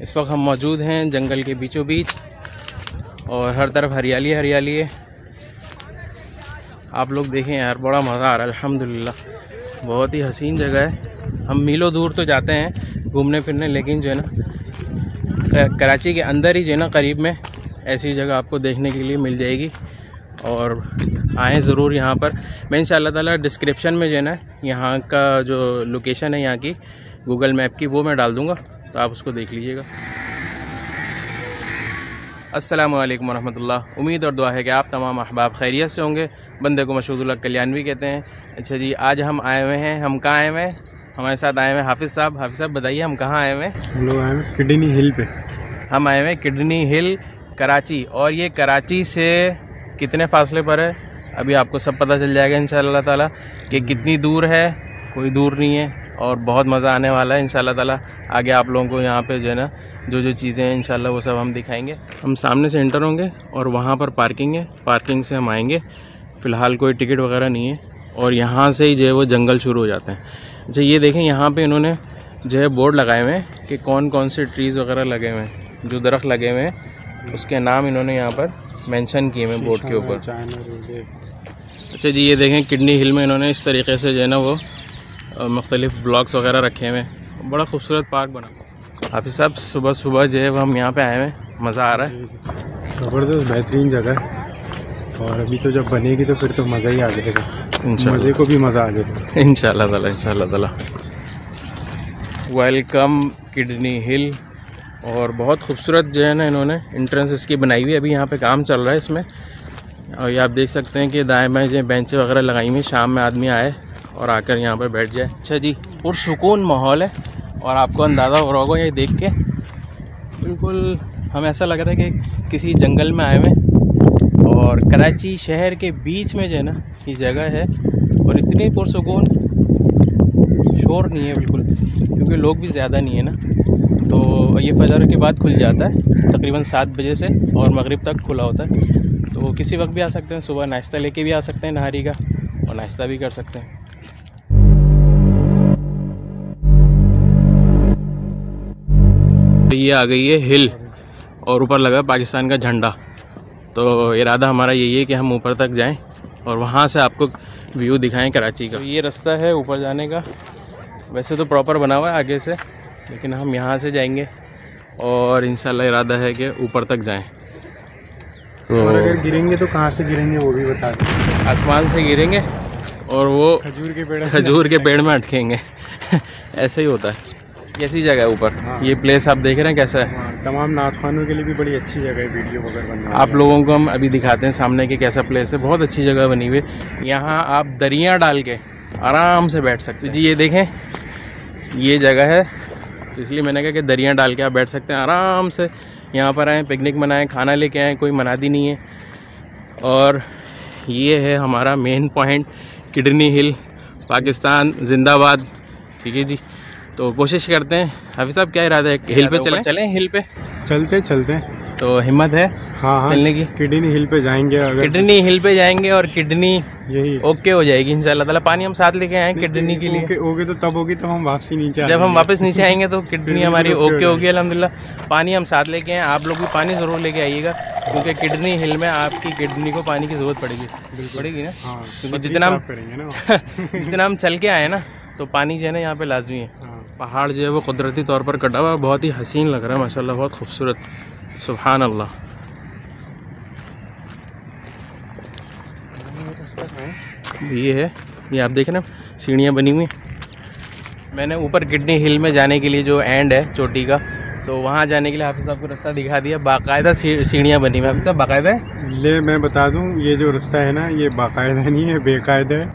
इस वक्त हम मौजूद हैं जंगल के बीचों बीच और हर तरफ हरियाली हरियाली है। आप लोग देखें यार, बड़ा मज़ा आ रहा है अल्हम्दुलिल्लाह। बहुत ही हसीन जगह है। हम मीलों दूर तो जाते हैं घूमने फिरने, लेकिन जो है ना कराची के अंदर ही जो है ना करीब में ऐसी जगह आपको देखने के लिए मिल जाएगी और आएँ ज़रूर यहाँ पर। मैं इंशाअल्लाह ताला डिस्क्रिप्शन में जो है ना यहाँ का जो लोकेशन है यहाँ की गूगल मैप की वो मैं डाल दूँगा, तो आप उसको देख लीजिएगा। अस्सलामु अलैकुम वरहमतुल्लाह। उम्मीद और दुआ है कि आप तमाम अहबाब खैरियत से होंगे। बंदे को मशहूदुल्लाह कल्याणवी कहते हैं। अच्छा जी, आज हम आए हुए हैं, हम कहाँ आए हुए हैं? हमारे साथ आए हुए हैं हाफिज़ साहब। हाफिज़ साहब बताइए हम कहाँ आए हुए हैं? हम लोग आए हैं किडनी हिल पे। हम आए हुए हैं किडनी हिल कराची। और ये कराची से कितने फासले पर है अभी आपको सब पता चल जाएगा इंशाअल्लाह ताला कि कितनी दूर है। कोई दूर नहीं है और बहुत मज़ा आने वाला है इंशाअल्लाह ताला। आगे आप लोगों को यहाँ पे जो है ना जो चीज़ें हैं इंशाअल्लाह वो सब हम दिखाएंगे। हम सामने से एंटर होंगे और वहाँ पर पार्किंग है, पार्किंग से हम आएंगे। फ़िलहाल कोई टिकट वगैरह नहीं है और यहाँ से ही जो है वो जंगल शुरू हो जाते हैं। अच्छा ये देखें, यहाँ पे इन्होंने जो है बोर्ड लगाए हुए हैं कि कौन कौन से ट्रीज़ वगैरह लगे हुए हैं, जो दरख्त लगे हुए हैं उसके नाम इन्होंने यहाँ पर मेंशन किए हुए बोर्ड के ऊपर। अच्छा जी, ये देखें किडनी हिल में इन्होंने इस तरीके से जो है ना वो मुख्तलिफ़ ब्लॉक्स वगैरह रखे हुए हैं। बड़ा खूबसूरत पार्क बना। हाफिज़ साहब सुबह सुबह जो है वो हम यहाँ पे आए हैं, मज़ा आ रहा है। ज़बरदस्त बेहतरीन जगह है और अभी तो जब बनेगी तो फिर तो मज़ा ही आ जाएगा। मज़े को भी मज़ा आ जाएगा इंशाअल्लाह ताला, इंशाअल्लाह ताला। वेलकम किडनी हिल। और बहुत खूबसूरत जो है ना इन्होंने एंट्रेंस इसकी बनाई हुई है। अभी यहाँ पे काम चल रहा है इसमें और ये आप देख सकते हैं कि दाएँ बाएँ जो बेंचें वगैरह लगाई हुई। शाम में आदमी आए और आकर यहाँ पर बैठ जाए। अच्छा जी, पुरसुकून माहौल है और आपको अंदाज़ा हो रहा होगा ये देख के, बिल्कुल हमें ऐसा लग रहा है कि किसी जंगल में आए हुए हैं और कराची शहर के बीच में जो है ना ये जगह है और इतनी पुरसुकून, शोर नहीं है बिल्कुल, क्योंकि लोग भी ज़्यादा नहीं है ना। तो ये फजर के बाद खुल जाता है तकरीबन 7 बजे से और मगरिब तक खुला होता है। तो किसी वक्त भी आ सकते हैं, सुबह नाश्ता लेके भी आ सकते हैं नहारी का और नाश्ता भी कर सकते हैं। ये आ गई है हिल और ऊपर लगा पाकिस्तान का झंडा। तो इरादा हमारा यही है कि हम ऊपर तक जाएं और वहाँ से आपको व्यू दिखाएं कराची का। तो ये रास्ता है ऊपर जाने का, वैसे तो प्रॉपर बना हुआ है आगे से, लेकिन हम यहाँ से जाएंगे और इंशाल्लाह इरादा है कि ऊपर तक जाएं। तो और अगर गिरेंगे तो कहाँ से गिरेंगे वो भी बता दें। आसमान से गिरेंगे और वो खजूर के पेड़ में अटकेंगे ऐसे ही होता है। कैसी जगह है ऊपर? हाँ। ये प्लेस आप देख रहे हैं कैसा है? हाँ, तमाम नाज़खानों के लिए भी बड़ी अच्छी जगह है वीडियो वगैरह बनना। आप लोगों को हम अभी दिखाते हैं सामने के कैसा प्लेस है। बहुत अच्छी जगह बनी हुई है। यहाँ आप दरिया डाल के आराम से बैठ सकते हो। जी ये देखें, ये जगह है, तो इसलिए मैंने कहा कि दरिया डाल के आप बैठ सकते हैं आराम से। यहाँ पर आएँ, पिकनिक मनाएँ, खाना लेके आएँ, कोई मनादी नहीं है। और ये है हमारा मेन पॉइंट किडनी हिल, पाकिस्तान जिंदाबाद। ठीक है जी, तो कोशिश करते हैं। हाफिज़ साहब क्या इरादा है, हिल पे चलें? हिल पे चलते तो हिम्मत है हाँ चलने की? किडनी हिल पे जाएंगे, अगर किडनी हिल पे जाएंगे और किडनी यही ओके हो जाएगी इंशाल्लाह ताला। पानी हम साथ लेके आए किडनी के लिए। ओके तो तब होगी, तब हम वापसी नीचे जब हम वापस नीचे आएंगे तो किडनी हमारी ओके होगी अल्हम्दुलिल्लाह। पानी हम साथ लेके आए, आप लोग भी पानी ज़रूर लेके आइएगा, क्योंकि किडनी हिल में आपकी किडनी को पानी की ज़रूरत पड़ेगी ना। क्योंकि जितना हम चल के आए ना तो पानी जो है ना यहाँ पे लाजमी है। पहाड़ जो है वो कुदरती तौर पर कटा हुआ है, बहुत ही हसीन लग रहा है माशाल्लाह, बहुत खूबसूरत, सुभान अल्लाह। ये है, ये आप देख रहे हैं सीढ़ियाँ बनी हुई। मैंने ऊपर किडनी हिल में जाने के लिए जो एंड है चोटी का, तो वहाँ जाने के लिए हाफिज़ साहब को रास्ता दिखा दिया। बाकायदा सीढ़ियाँ बनी हुई। हाफिज़ साहब बाकायदा है? ले मैं बता दूँ, ये जो रास्ता है ना ये बाकायदा नहीं है, बेकायदा है।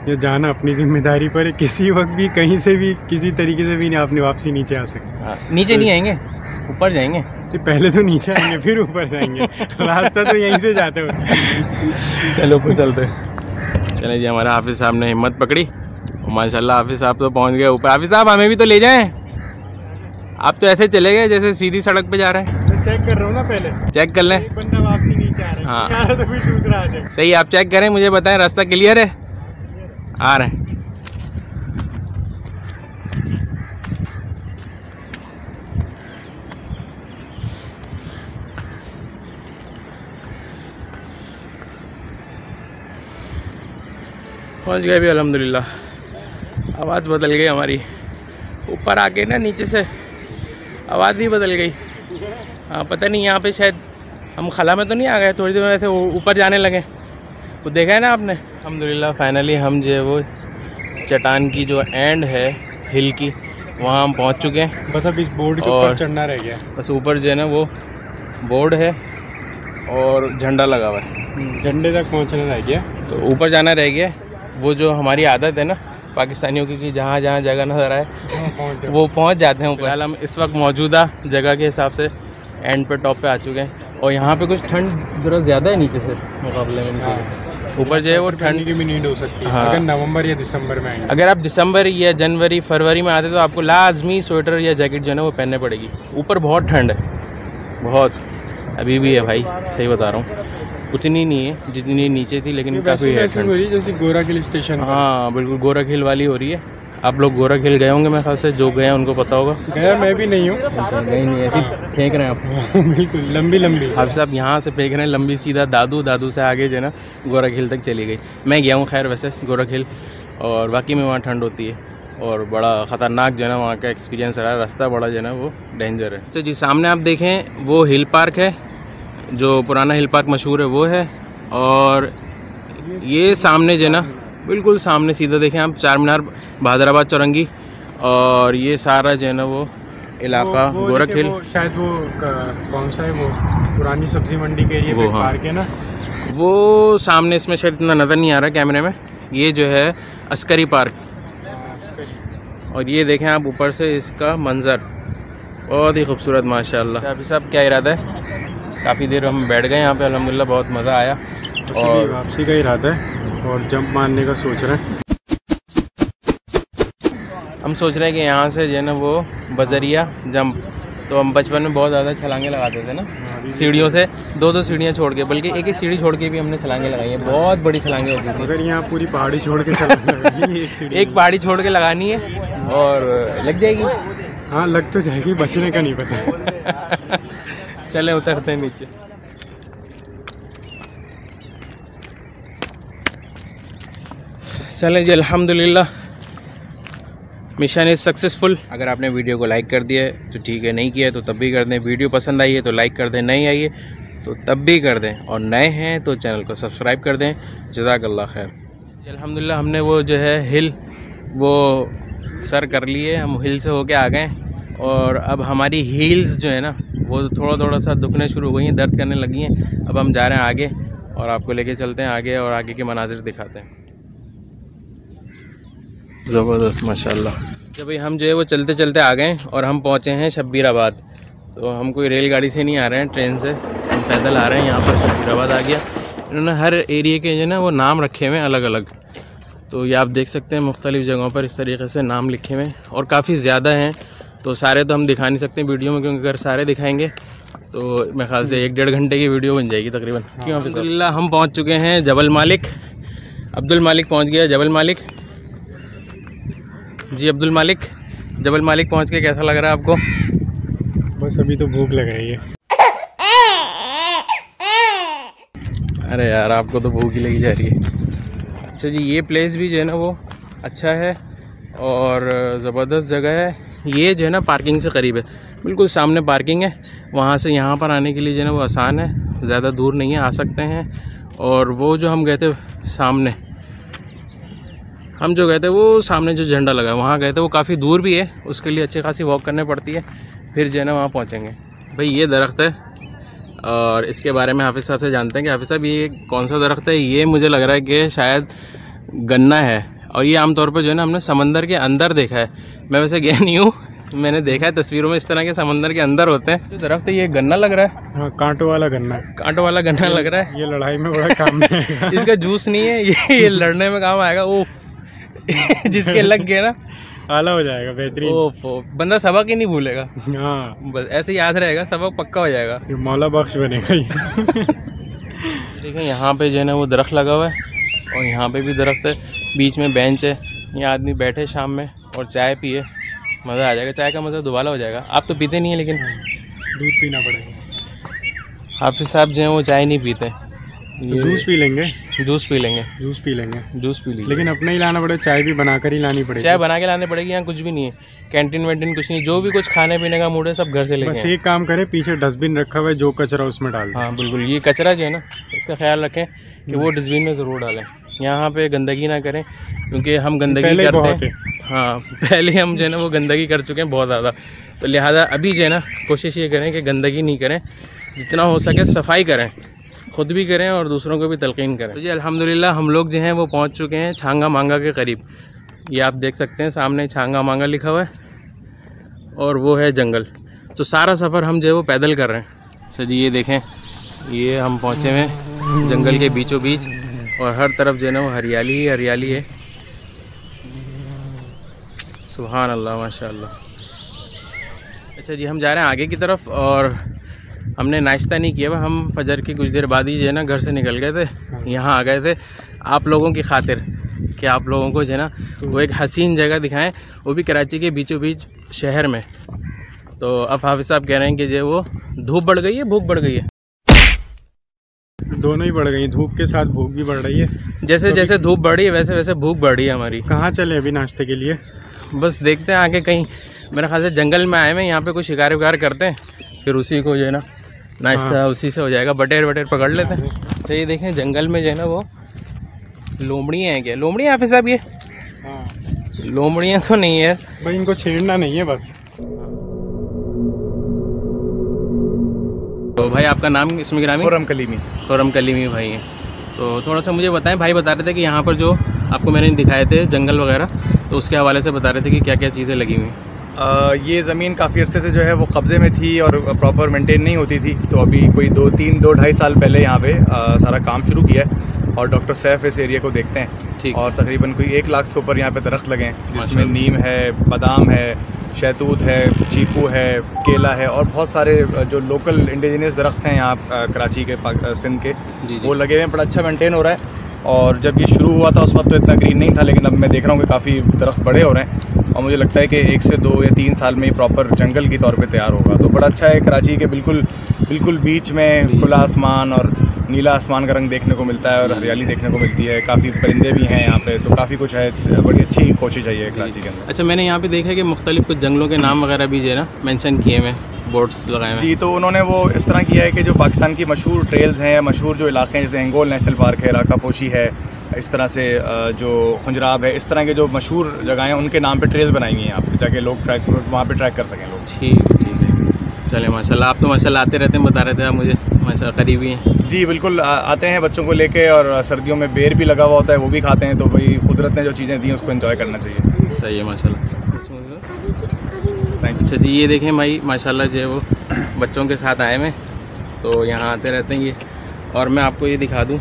ये जाना अपनी जिम्मेदारी पर है। किसी वक्त भी कहीं से भी किसी तरीके से भी नहीं आपने वापसी नीचे आ सकते। नीचे तो नहीं आएंगे, ऊपर जाएंगे। तो पहले तो नीचे आएंगे फिर ऊपर जाएंगे। रास्ता तो यहीं से जाते हो। चलो ऊपर चलते हैं। चले जी, हमारे हाफिज़ साहब ने हिम्मत पकड़ी माशाल्लाह। हाफिज़ साहब तो पहुंच गए ऊपर। हाफिज़ साहब हमें भी तो ले जाएं। आप तो ऐसे चले गए जैसे सीधी सड़क पे जा रहे हैं। मैं चेक कर रहा हूँ ना, पहले चेक कर लें। एक बंदा वापसी नीचे आ रहा है। हाँ तो फिर दूसरा आ जाए। सही, आप चेक करें, मुझे बताएं रास्ता क्लियर है? आ रहे हैं। पहुंच गए भी अल्हम्दुलिल्लाह। आवाज़ बदल गई हमारी, ऊपर आके ना नीचे से आवाज़ ही बदल गई। हाँ पता नहीं, यहाँ पे शायद हम खला में तो नहीं आ गए, थोड़ी देर में ऐसे ऊपर जाने लगे, वो देखा है ना आपने। अल्हम्दुलिल्लाह फाइनली हम जो है वो चट्टान की जो एंड है हिल की, वहाँ हम पहुँच चुके हैं। बस अब इस बोर्ड के ऊपर चढ़ना रह गया। बस ऊपर जो है ना वो बोर्ड है और झंडा लगा हुआ है, झंडे तक पहुँचना रह गया, तो ऊपर जाना रह गया। वो जो हमारी आदत है ना पाकिस्तानियों की कि जहाँ जहाँ जगह नजर आए वो पहुँच जाते हैं ऊपर। हम इस वक्त मौजूदा जगह के हिसाब से एंड पे टॉप पे आ चुके हैं। और यहाँ पे कुछ ठंड ज़रा ज़्यादा है नीचे से मुकाबले में। नीचे ऊपर जो है वो ठंड की भी नीड हो सकती है। हाँ। अगर नवंबर या दिसंबर में आएंगे, अगर आप दिसंबर या जनवरी फरवरी में आते तो आपको लाजमी स्वेटर या जैकेट जो है ना वो पहनने पड़ेगी। ऊपर बहुत ठंड है, बहुत अभी भी है भाई, सही बता रहा हूँ। उतनी नहीं है जितनी नीचे थी, लेकिन काफ़ी है ठंड। जैसे गोरख हिल स्टेशन। हाँ बिल्कुल गोरख हिल वाली हो रही है। आप लोग गोरख हिल गए होंगे मेरे ख्याल से, जो गए हैं उनको पता होगा। गया मैं भी नहीं हूँ। नहीं ऐसी फेंक रहे हैं आप। बिल्कुल लंबी लंबी आप सब यहाँ से फेंक रहे हैं लंबी सीधा, दादू से आगे जो है ना गोरख हिल तक चली गई। मैं गया हूँ खैर वैसे गोरख हिल, और वाकई में वहाँ ठंड होती है और बड़ा ख़तरनाक जो है ना वहाँ का एक्सपीरियंस रहा है। रास्ता बड़ा जो है ना वो डेंजर है। तो जी सामने आप देखें वो हिल पार्क है, जो पुराना हिल पार्क मशहूर है वो है। और ये सामने जो है ना बिल्कुल सामने सीधा देखें आप चार मीनार, बहादुराबाद चौरंगी, और ये सारा जो है ना वो इलाका गोरख हिल। शायद वो कौन सा है वो पुरानी सब्जी मंडी के एरिया में पार्क है ना, वो सामने इसमें शायद इतना नज़र नहीं आ रहा कैमरे में। ये जो है अस्करी पार्क, और ये देखें आप ऊपर से इसका मंज़र बहुत ही खूबसूरत माशाल्लाह। अभी साहब क्या इरादा है? काफ़ी देर हम बैठ गए यहाँ पे अल्हम्दुलिल्लाह, बहुत मज़ा आया। और वापसी का इरादा है और जंप मारने का सोच रहे हैं। हम सोच रहे हैं कि यहाँ से जो है ना वो बजरिया जंप, तो हम बचपन में बहुत ज़्यादा छलांगे लगाते थे ना सीढ़ियों से, दो सीढ़ियाँ छोड़ के, बल्कि एक सीढ़ी छोड़ के भी हमने छलांगे लगाई है। बहुत बड़ी छलांगे होती थी। अगर यहाँ पूरी पहाड़ी छोड़ के छलांगे एक पहाड़ी छोड़ के लगानी है और लग जाएगी। हाँ लग तो जाएगी, बचने का नहीं पता। चले उतरते हैं नीचे। चलें जी अल्हम्दुलिल्लाह मिशन इज़ सक्सेसफुल। अगर आपने वीडियो को लाइक कर दिया है तो ठीक है, नहीं किया तो तब भी कर दें। वीडियो पसंद आई है तो लाइक कर दें, नहीं आई है तो तब भी कर दें, और नए हैं तो चैनल को सब्सक्राइब कर दें। जज़ाकल्लाह खैर। अल्हम्दुलिल्लाह हमने वो जो है हिल वो सर कर लिए, हम हिल से होके आ गए, और अब हमारी हील्स जो है ना वो थोड़ा सा दुखने शुरू हो गई हैं, दर्द करने लगी हैं। अब हम जा रहे हैं आगे और आपको लेके चलते हैं आगे और आगे के मनाजिर दिखाते हैं। ज़बरदस्त माशाल्लाह। जब भाई हम जो है वो चलते चलते आ गए और हम पहुँचे हैं शब्बीराबाद। तो हम कोई रेलगाड़ी से नहीं आ रहे हैं, ट्रेन से, हम पैदल आ रहे हैं। यहाँ पर शब्बीराबाद आ गया। इन्होंने हर एरिए के जो ना वो नाम रखे हुए हैं अलग अलग, तो ये आप देख सकते हैं मुख्तलिफ़ जगहों पर इस तरीके से नाम लिखे हुए हैं, और काफ़ी ज़्यादा हैं। तो सारे तो हम दिखा नहीं सकते वीडियो में, क्योंकि अगर सारे दिखाएंगे तो मेरे ख्याल से 1-1.5 घंटे की वीडियो बन जाएगी तकरीबन। क्यों अल्हम्दुलिल्लाह हम पहुँच चुके हैं जबल मालिक। अब्दुल मालिक पहुँच गया जबल मालिक जी। अब्दुल मालिक, जबल मालिक पहुँच के कैसा लग रहा है आपको? बस अभी तो भूख लग रही है। अरे यार आपको तो भूख ही लगी जा रही है। अच्छा जी, ये प्लेस भी जो है ना वो अच्छा है और ज़बरदस्त जगह है। ये जो है ना पार्किंग से करीब है, बिल्कुल सामने पार्किंग है। वहाँ से यहाँ पर आने के लिए जो है ना वो आसान है, ज़्यादा दूर नहीं है, आ सकते हैं। और वो जो हम गए थे सामने, हम जो गए थे वो सामने जो झंडा लगा है वहाँ गए थे, वो काफ़ी दूर भी है, उसके लिए अच्छी खासी वॉक करनी पड़ती है, फिर जो है ना वहाँ पहुँचेंगे। भाई ये दरख्त है और इसके बारे में हाफिज़ साहब से जानते हैं कि हाफिज़ साहब ये कौन सा दरख्त है। ये मुझे लग रहा है कि शायद गन्ना है, और ये आमतौर पर जो है ना हमने समंदर के अंदर देखा है। मैं वैसे गया नहीं हूँ, मैंने देखा है तस्वीरों में इस तरह के समंदर के अंदर होते हैं। जो दरख्त है ये गन्ना लग रहा है। हाँ, कांटों वाला गन्ना। कांटों वाला गन्ना लग रहा है। ये लड़ाई में बड़ा काम आएगा। इसका जूस नहीं है, ये लड़ने में काम आएगा। ओफ जिसके लग गया ना आला हो जाएगा, बेहतरीन। ओफ बंदा सबक ही नहीं भूलेगा। हाँ बस ऐसे याद रहेगा, सबक पक्का हो जाएगा। ये मौला बख्श बनेगा ये। ठीक है, यहाँ पे जो है ना वो दरख्त लगा हुआ है और यहाँ पे भी दरख्त है, बीच में बेंच है। यहाँ आदमी बैठे शाम में और चाय पिए, मज़ा आ जाएगा। चाय का मज़ा दोबारा हो जाएगा। आप तो पीते नहीं हैं, लेकिन दूध पीना पड़ेगा। हाफिज़ साहब जो हैं वो चाय नहीं पीते, जूस पी लेंगे, जूस पी लेंगे, जूस पी लेंगे, जूस पी लीजिए। लेकिन अपना ही लाना पड़ेगा, चाय भी बनाकर ही लानी पड़ेगी। चाय बना के लानी पड़ेगी, यहाँ कुछ भी नहीं है, कैंटीन वैंटीन कुछ नहीं, जो भी कुछ खाने पीने का मूड है सब घर से लेके बस एक काम करें, पीछे डस्टबिन रखा हुआ है, जो कचरा उसमें डाल दें। हाँ बिल्कुल, ये कचरा जो है ना इसका ख्याल रखें कि वो डस्टबिन में ज़रूर डालें, यहाँ पे गंदगी ना करें, क्योंकि हम गंदगी करते हैं। हाँ पहले हम जो है ना वो गंदगी कर चुके हैं बहुत ज़्यादा, तो लिहाजा अभी जो है ना कोशिश ये करें कि गंदगी नहीं करें, जितना हो सके सफाई करें, खुद भी करें और दूसरों को भी तलकीन करें। तो जी अल्हम्दुलिल्लाह हम लोग जो हैं वो पहुंच चुके हैं छांगा मांगा के करीब। ये आप देख सकते हैं सामने छांगा मांगा लिखा हुआ है और वो है जंगल। तो सारा सफ़र हम जो है वो पैदल कर रहे हैं। अच्छा जी ये देखें, ये हम पहुँचे हुए जंगल के बीचों बीच और हर तरफ जो है ना वो हरियाली ही हरियाली है। सुभान अल्लाह माशाअल्लाह। अच्छा जी हम जा रहे हैं आगे की तरफ और हमने नाश्ता नहीं किया हुआ, हम फजर की कुछ देर बाद ही जो है ना घर से निकल गए थे, यहाँ आ गए थे आप लोगों की खातिर कि आप लोगों को जो है ना वो एक हसीन जगह दिखाएं, वो भी कराची के बीचों बीच शहर में। तो अब हाफिज़ साहब कह रहे हैं कि जो वो धूप बढ़ गई है, भूख बढ़ गई है। दोनों ही बढ़ गई, धूप के साथ भूख भी बढ़ रही है। जैसे जैसे धूप बढ़ रही है वैसे वैसे भूख बढ़ रही है हमारी। कहाँ चले अभी नाश्ते के लिए? बस देखते हैं आगे कहीं, मेरे ख्याल से जंगल में आए हैं, यहाँ पे कुछ शिकार विकार करते हैं, फिर उसी को जो है ना नाश्ता उसी से हो जाएगा। बटेर वटेर पकड़ लेते हैं। अच्छा ये देखें जंगल में जो है ना वो लोमड़ियाँ हैं। क्या लोमड़ियाँ हाफिज़ साहब? ये लोमड़ियाँ तो नहीं है भाई, इनको छेड़ना नहीं है बस। तो भाई आपका नाम इसमें गिरामी? खुर्रम कलीमी। खुर्रम कलीमी भाई हैं। तो थोड़ा सा मुझे बताएं, भाई बता रहे थे कि यहाँ पर जो आपको मैंने दिखाए थे जंगल वगैरह, तो उसके हवाले से बता रहे थे कि क्या क्या चीज़ें लगी हुई। ये ज़मीन काफ़ी अर्से से जो है वो कब्ज़े में थी और प्रॉपर मेंटेन नहीं होती थी, तो अभी कोई 2-3-2-2.5 साल पहले यहाँ पे सारा काम शुरू किया है और डॉक्टर सैफ इस एरिया को देखते हैं। और तकरीबन कोई 1 लाख से ऊपर यहाँ पे दरख्त लगे हैं, जिसमें नीम है, बादाम है, शहतूत है, चीकू है, केला है और बहुत सारे जो लोकल इंडिजिनियस दरख्त हैं यहाँ कराची के सिंध के, वो लगे हुए हैं। बड़ा अच्छा मेंटेन हो रहा है। और जब ये शुरू हुआ था उस वक्त तो इतना ग्रीन नहीं था, लेकिन अब मैं देख रहा हूँ कि काफ़ी दरख्त बड़े हो रहे हैं और मुझे लगता है कि 1 से 2 या 3 साल में प्रॉपर जंगल की तौर पे तैयार होगा। तो बड़ा अच्छा है। कराची के बिल्कुल बीच में खुला आसमान और नीला आसमान का रंग देखने को मिलता है और हरियाली देखने को मिलती है। काफ़ी परिंदे भी हैं यहाँ पे, तो काफ़ी कुछ है। बड़ी अच्छी कोशिश है ये कराची के अंदर। अच्छा मैंने यहाँ पे देखा है कि मुख्तलिफ कुछ जंगलों के नाम वगैरह भी जो है ना मेंशन किए हुए, बोर्ड्स लगाए हुए। जी, तो उन्होंने वो इस तरह किया है कि जो पाकिस्तान की मशहूर ट्रेल्स हैं, मशहूर जो इलाके हैं, जैसे हिंगोल नेशनल पार्क है, राकापोशी है, इस तरह से जो खुंजराब है, इस तरह के जो मशहूर जगह हैं उनके नाम पे ट्रेल्स बनाई हुई हैं आप जाके लोग ट्रैक वहाँ पे ट्रैक कर सकें लोग। ठीक है चले माशाल्लाह। आप तो माशाल्लाह आते रहते हैं, बता रहे थे आप मुझे, माशाल्लाह करीबी हैं। जी बिल्कुल, आते हैं बच्चों को लेके और सर्दियों में बेर भी लगा हुआ होता है, वो भी खाते हैं। तो भाई कुदरत ने जो चीज़ें दी हैं उसको एंजॉय करना चाहिए। सही है माशाल्लाह। अच्छा जी ये देखें भाई माशाल्लाह जो है वो बच्चों के साथ आए हैं, तो यहाँ आते रहते हैं ये। और मैं आपको ये दिखा दूँ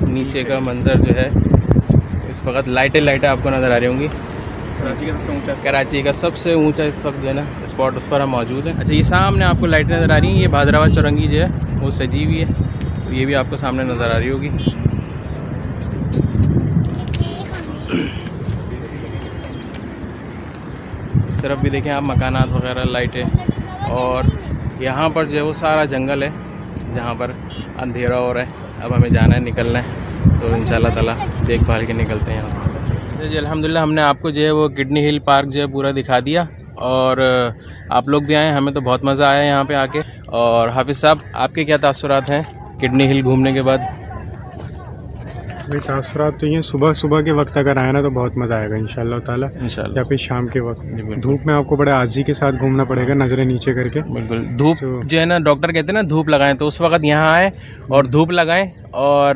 नीचे का मंज़र जो है, इस वक्त लाइटें आपको नज़र आ रही होंगी। कराची का सबसे ऊंचा इस वक्त जो है ना स्पॉट, उस पर हम मौजूद हैं। अच्छा ये सामने आपको लाइटें नज़र आ रही हैं, ये भादरावा चौरंगी जो है वो सजी हुई है, तो ये भी आपको सामने नज़र आ रही होगी। इस तरफ भी देखें आप मकानात वगैरह, लाइटें, और यहाँ पर जो है वो सारा जंगल है जहाँ पर अंधेरा हो रहा है। अब हमें जाना है, निकलना है, तो इंशाल्लाह ताला देख भाल के निकलते हैं यहाँ से। जी अल्हम्दुलिल्लाह हमने आपको जो है वो किडनी हिल पार्क जो है पूरा दिखा दिया और आप लोग भी आए, हमें तो बहुत मज़ा आया यहाँ पे आके। और हाफिज़ साहब आपके क्या तासुरात हैं किडनी हिल घूमने के बाद? भाई तासुरात तो ये सुबह के वक्त अगर आए ना तो बहुत मज़ा आएगा इंशाल्लाह ताला। या फिर शाम के वक्त धूप में आपको बड़े आजी के साथ घूमना पड़ेगा, नज़रें नीचे करके। बिल्कुल धूप जो है ना, डॉक्टर कहते हैं ना धूप लगाएं, तो उस वक्त यहाँ आएँ और धूप लगाएं और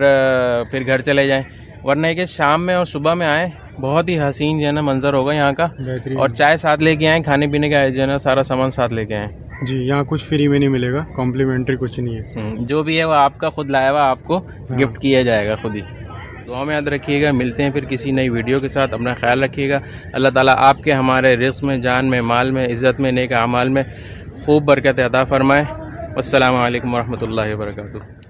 फिर घर चले जाएं। वरना है कि शाम में और सुबह में आएँ, बहुत ही हसीन जो है ना मंज़र होगा यहाँ का। और चाय साथ लेके आएँ, खाने पीने का जो है ना सारा सामान साथ लेके आएँ। जी यहाँ कुछ फ्री में नहीं मिलेगा, कॉम्प्लीमेंट्री कुछ नहीं है। जो भी है वो आपका खुद लाया हुआ आपको गिफ्ट किया जाएगा खुद ही। दुआ में याद रखिएगा। मिलते हैं फिर किसी नई वीडियो के साथ। अपना ख्याल रखिएगा। अल्लाह ताला आपके हमारे रिज़्क़ में, जान में, माल में, इज़्ज़त में, नेक अमाल में खूब बरकत अता फ़रमाए। अस्सलामु अलैकुम वरहमतुल्लाहि वबरकातुहू।